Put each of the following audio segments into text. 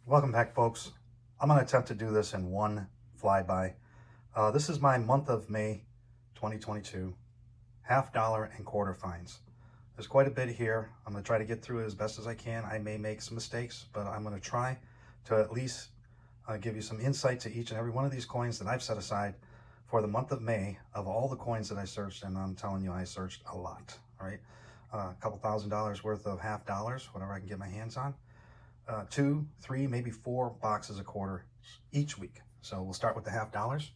Welcome back, folks. I'm going to attempt to do this in one flyby. This is my month of May 2022, half dollar and quarter fines. There's quite a bit here. I'm going to try to get through it as best as I can. I may make some mistakes, but I'm going to try to at least give you some insight to each and every one of these coins that I've set aside for the month of May of all the coins that I searched, and I'm telling you, I searched a lot, all right? A couple $1,000s worth of half dollars, whatever I can get my hands on. 2, 3, maybe 4 boxes a quarter each week. So we'll start with the half dollars.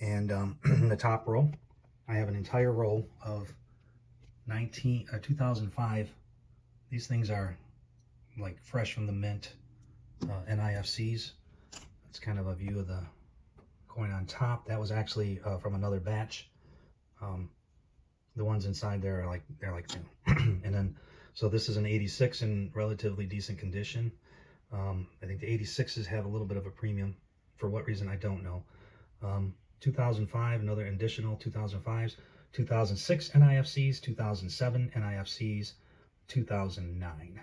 And in the top row, I have an entire row of 2005. These things are like fresh from the mint NIFCs. That's kind of a view of the coin on top. That was actually from another batch. The ones inside there are they're like new. And then so this is an 86 in relatively decent condition. I think the 86s have a little bit of a premium. For what reason, I don't know. 2005, another additional 2005s. 2006 NIFCs, 2007 NIFCs, 2009.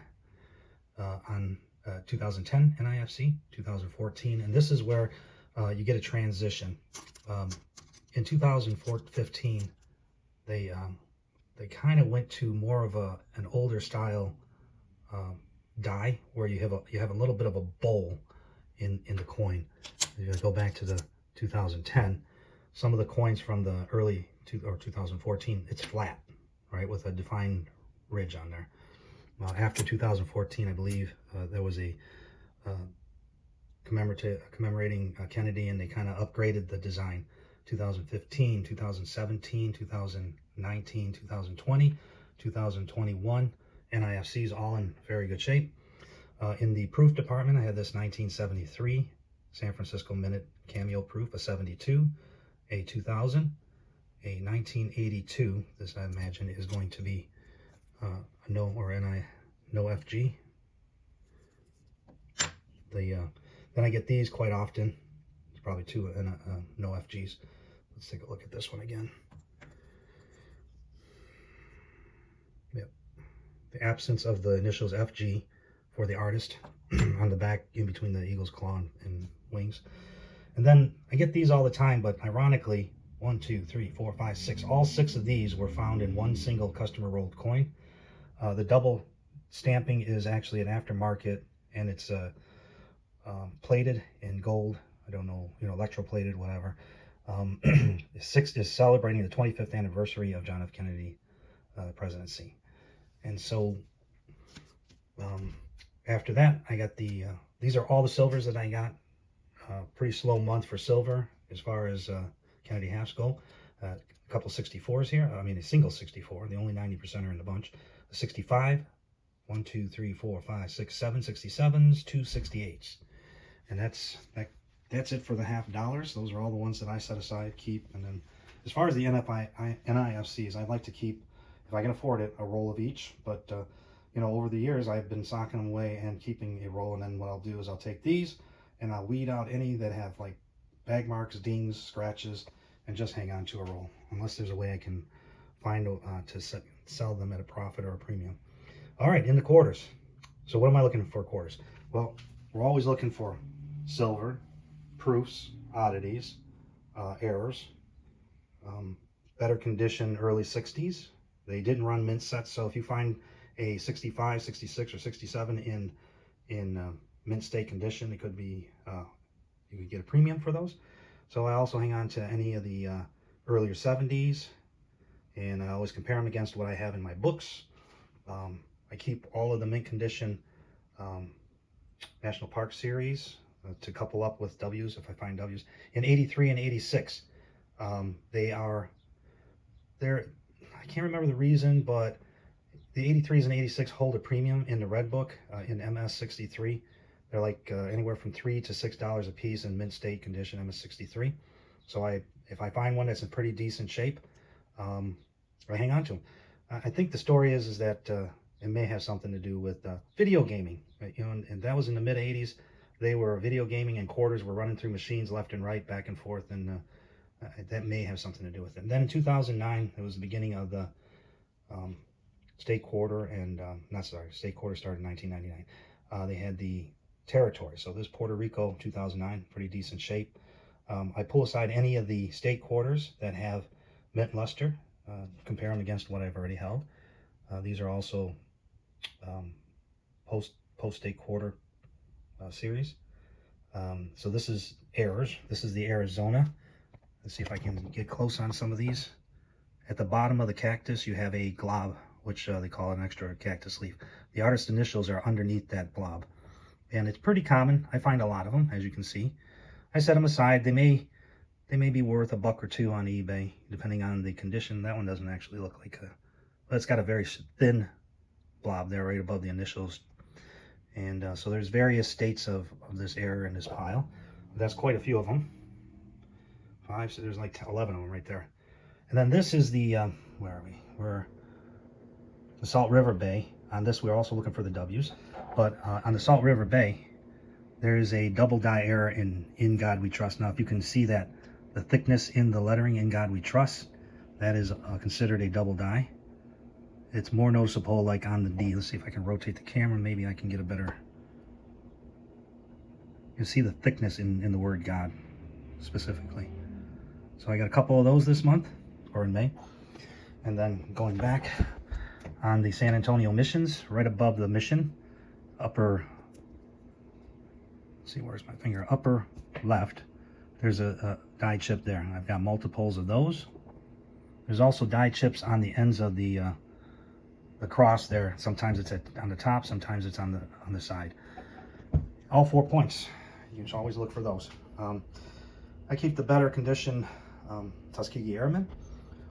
On 2010 NIFC, 2014. And this is where you get a transition. In 2015, they kind of went to more of an older style die where you have a little bit of a bowl in the coin. You go back to the 2010. Some of the coins from the early 2014, it's flat, right, with a defined ridge on there. After 2014, I believe there was a commemorating Kennedy, and they kind of upgraded the design. 2015, 2017, 2019, 2020, 2021, NIFCs all in very good shape. In the proof department, I had this 1973 San Francisco Minute Cameo proof, a 72, a 2000, a 1982. This, I imagine, is going to be a no or no FG. Then I get these quite often. It's probably two no FGs. Let's take a look at this one again. Yep. The absence of the initials FG for the artist on the back in between the eagle's claw and wings. And then I get these all the time, but ironically, 1, 2, 3, 4, 5, 6, all 6 of these were found in one single customer rolled coin. The double stamping is actually an aftermarket, and it's plated in gold. I don't know, electroplated, whatever. 6 is celebrating the 25th anniversary of John F. Kennedy presidency. And so after that, I got these are all the silvers that I got. Pretty slow month for silver as far as Kennedy halves go. A couple 64s here. I mean, a single 64. The only 90% are in the bunch. A 65. 1, 2, 3, 4, 5, 6, 7 67s, 2 68s. And that's it for the half dollars. Those are all the ones that I set aside, keep. And then as far as the NIFCs, I'd like to keep, if I can afford it, a roll of each. But over the years, I've been socking them away and keeping a roll. And then what I'll do is I'll take these and I'll weed out any that have like bag marks, dings, scratches, and just hang on to a roll, unless there's a way I can find to sell them at a profit or a premium. All right, in the quarters. So what am I looking for quarters? Well, we're always looking for silver, proofs, oddities, errors, better condition early 60s. They didn't run mint sets, so if you find a 65, 66, or 67 in mint state condition, it could be, you could get a premium for those. So I also hang on to any of the earlier 70s, and I always compare them against what I have in my books. I keep all of the mint condition National Park series to couple up with W's if I find W's. In 83 and 86, they're, I can't remember the reason, but the 83s and 86 hold a premium in the red book. In MS63, they're like anywhere from $3 to $6 a piece in mint state condition, MS63. So if I find one that's in pretty decent shape, I hang on to them. I think the story is that it may have something to do with video gaming, right? And that was in the mid 80s. They were video gaming, and quarters were running through machines left and right, back and forth, and that may have something to do with it. And then in 2009, it was the beginning of the state quarter, and state quarter started in 1999. They had the territory. So this Puerto Rico 2009, pretty decent shape. I pull aside any of the state quarters that have mint luster, compare them against what I've already held. These are also um, post state quarter series. So this is errors. This is the Arizona. Let's see if I can get close on some of these. At the bottom of the cactus, you have a glob, which they call an extra cactus leaf. The artist initials are underneath that blob. And it's pretty common. I find a lot of them, as you can see. I set them aside. They may be worth $1 or $2 on eBay, depending on the condition. That one doesn't actually look like a, but it's got a very thin blob there right above the initials. And so there's various states of this error in this pile. That's quite a few of them. 5, so there's like 11 of them right there. And then this is the, where are we? We're the Salt River Bay. On this, we're also looking for the W's. But on the Salt River Bay, there is a double die error in God We Trust. Now, if you can see that, the thickness in the lettering, In God We Trust, that is considered a double die. It's more noticeable like on the D. Let's see if I can rotate the camera. Maybe I can get a better... You see the thickness in the word God, specifically. So I got a couple of those this month, or in May. And then going back on the San Antonio missions, right above the mission, upper... Let's see, where's my finger? Upper left. There's a die chip there. I've got multiples of those. There's also die chips on the ends of the cross there. Sometimes it's on the top, sometimes it's on the side. All 4 points. You can always look for those. I keep the better condition Tuskegee Airmen.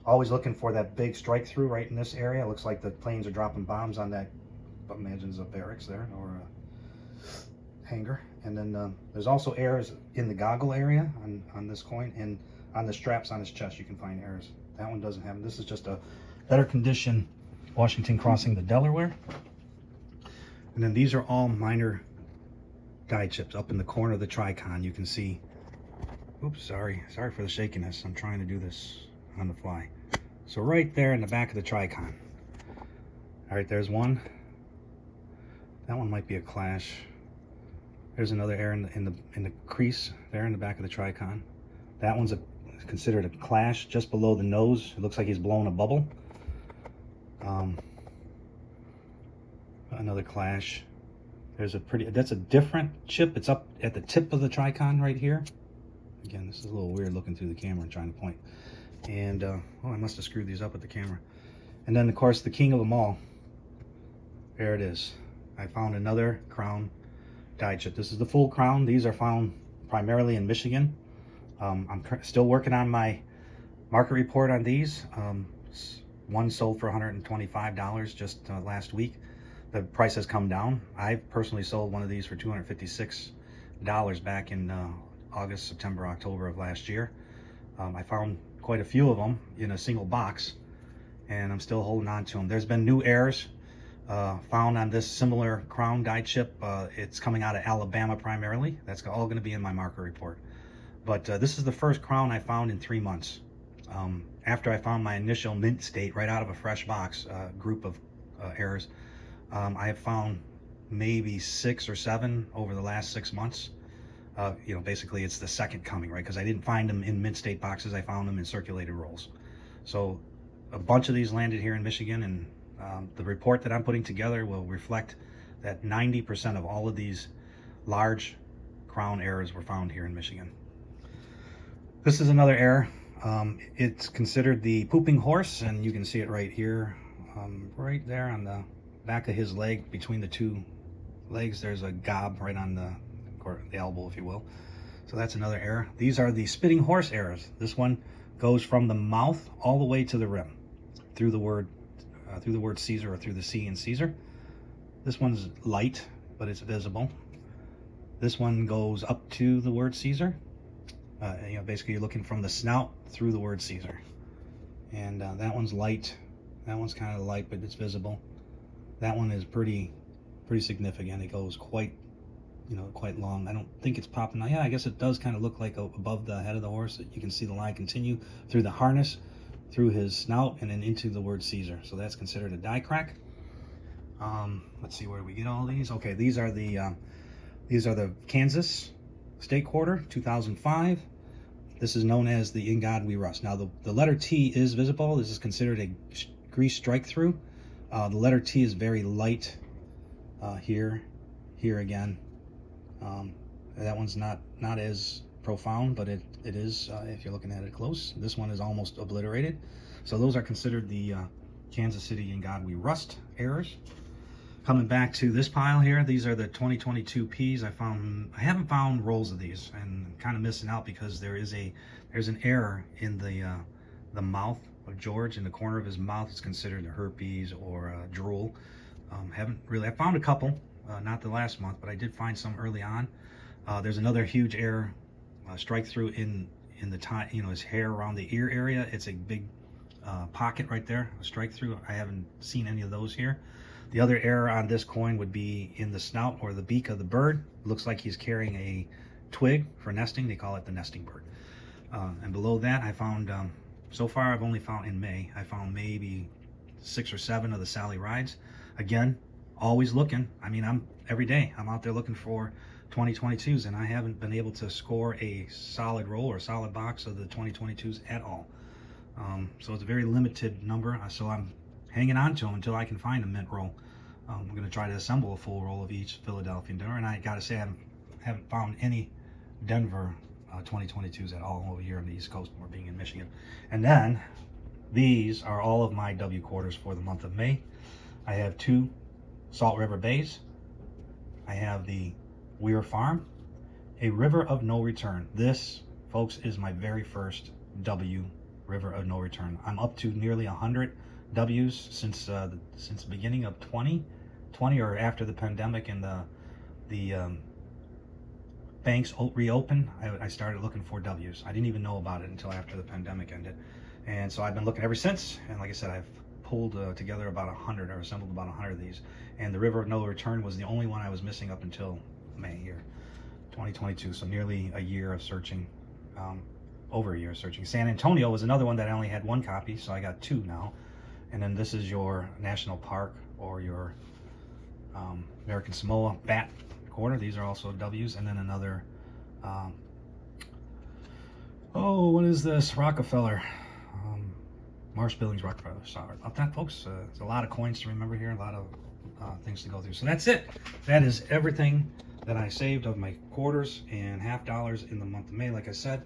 Always looking for that big strike through right in this area. It looks like the planes are dropping bombs on that. I imagine it's a barracks there or a hangar. And then there's also errors in the goggle area on this coin, and on the straps on his chest you can find errors. That one doesn't have them. This is just a better condition Washington crossing the Delaware. And then these are all minor die chips up in the corner of the Tricon. You can see, oops, sorry for the shakiness. I'm trying to do this on the fly. So right there in the back of the Tricon. All right, there's one. That one might be a clash. There's another error in the crease there in the back of the Tricon. That one's considered a clash just below the nose. It looks like he's blowing a bubble. Another clash. That's a different chip. It's up at the tip of the Tricon right here. Again, this is a little weird looking through the camera and trying to point. And, oh, I must have screwed these up with the camera. And then, of course, the king of them all. There it is. I found another crown die chip. This is the full crown. These are found primarily in Michigan. I'm still working on my market report on these. One sold for $125 just last week. The price has come down. I personally sold one of these for $256 back in August, September, October of last year. I found quite a few of them in a single box, and I'm still holding on to them. There's been new errors found on this similar crown die chip. It's coming out of Alabama primarily. That's all going to be in my market report. But this is the first crown I found in 3 months. After I found my initial mint state right out of a fresh box group of errors, I have found maybe 6 or 7 over the last 6 months. Basically it's the second coming, right? Because I didn't find them in mint state boxes. I found them in circulated rolls. So a bunch of these landed here in Michigan, and the report that I'm putting together will reflect that 90% of all of these large crown errors were found here in Michigan. This is another error. It's considered the pooping horse, and you can see it right here, right there on the back of his leg. Between the two legs there's a gob right on the elbow, if you will. So that's another error. These are the spitting horse errors. This one goes from the mouth all the way to the rim through the word Caesar, or through the C in Caesar. This one's light, but it's visible. This one goes up to the word Caesar. Basically you're looking from the snout through the word Caesar. And that one's light. That one's kind of light, but it's visible. That one is pretty significant. It goes quite long. I don't think it's popping out. Yeah, I guess it does kind of look like above the head of the horse. You can see the line continue through the harness, through his snout, and then into the word Caesar. So that's considered a die crack. Let's see where we get all these. Okay, these are the These are the Kansas State Quarter, 2005. This is known as the In God We Rust. Now, the letter T is visible. This is considered a grease strike through. The letter T is very light here again. That one's not as profound, but it is if you're looking at it close. This one is almost obliterated. So those are considered the Kansas City In God We Rust errors. Coming back to this pile here, these are the 2022 Ps. I haven't found rolls of these, and I'm kind of missing out because there's an error in the mouth of George. In the corner of his mouth, it's considered a herpes or a drool. I found a couple, not the last month, but I did find some early on. There's another huge error, strike through in the tie, his hair around the ear area. It's a big pocket right there, a strike through. I haven't seen any of those here. The other error on this coin would be in the snout or the beak of the bird. Looks like he's carrying a twig for nesting. They call it the nesting bird. And below that, I found, so far I've only found in May, I found maybe 6 or 7 of the Sally Rides. Again, always looking. I mean, every day I'm out there looking for 2022s, and I haven't been able to score a solid roll or a solid box of the 2022s at all. So it's a very limited number. So I'm hanging on to them until I can find a mint roll. I'm going to try to assemble a full roll of each Philadelphia and Denver, and I got to say I haven't found any Denver 2022s at all over here on the East Coast, or being in Michigan. And then these are all of my W quarters for the month of May. I have 2 Salt River Bays. I have the Weir Farm, a River of No Return. This, folks, is my very first W River of No Return. I'm up to nearly 100 W's since the beginning of 2020, or after the pandemic and the banks reopened. I started looking for W's. I didn't even know about it until after the pandemic ended, and so I've been looking ever since. And like I said, I've pulled together about 100, or assembled about 100 of these, and the River of No Return was the only one I was missing up until May here, 2022. So nearly a year of searching, over a year of searching. San Antonio was another one that I only had 1 copy, so I got 2 now. And then this is your National Park or your American Samoa Bat quarter. These are also W's. And then another, what is this? Rockefeller. Marsh Billings Rockefeller. Sorry about that, folks. It's a lot of coins to remember here, a lot of things to go through. So that's it. That is everything that I saved of my quarters and half dollars in the month of May. Like I said,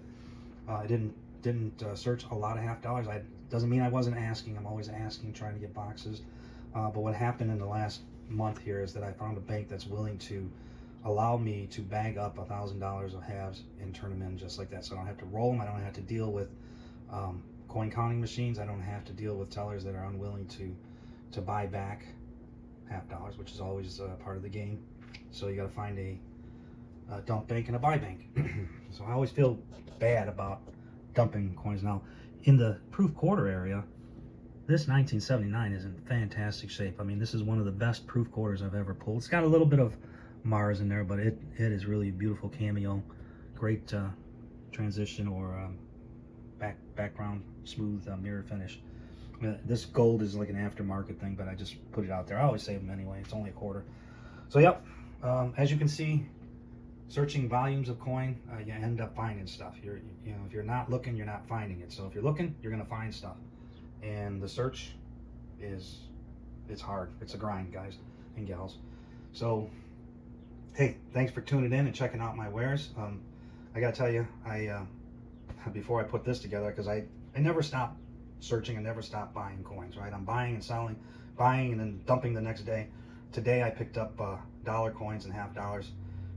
I didn't search a lot of half dollars. Doesn't mean I wasn't asking. I'm always asking, trying to get boxes. But what happened in the last month here is that I found a bank that's willing to allow me to bag up $1,000 of halves and turn them in just like that. So I don't have to roll them. I don't have to deal with coin counting machines. I don't have to deal with tellers that are unwilling to buy back half dollars, which is always part of the game. So you got to find a dump bank and a buy bank. So I always feel bad about dumping coins. Now, in the proof quarter area, this 1979 is in fantastic shape. I mean, this is one of the best proof quarters I've ever pulled. It's got a little bit of Mars in there, but it is really a beautiful cameo. Great transition or background, smooth mirror finish. This gold is like an aftermarket thing, but I just put it out there. I always save them anyway. It's only a quarter. So yep, as you can see, searching volumes of coin, you end up finding stuff. If you're not looking, you're not finding it. So if you're looking, you're gonna find stuff. And the search it's hard. It's a grind, guys and gals. So hey, thanks for tuning in and checking out my wares. I gotta tell you, before I put this together, because I never stop searching and never stop buying coins, right? I'm buying and selling, buying and then dumping the next day. Today I picked up dollar coins and half dollars,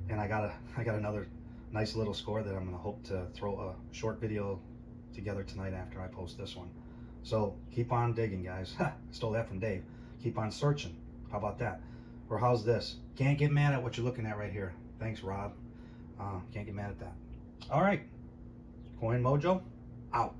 and I got another nice little score that I'm gonna hope to throw a short video together tonight after I post this one. So keep on digging, guys. I stole that from Dave. Keep on searching. How about that? Or how's this? Can't get mad at what you're looking at right here. Thanks, Rob. Can't get mad at that. All right. Coin Mojo, out.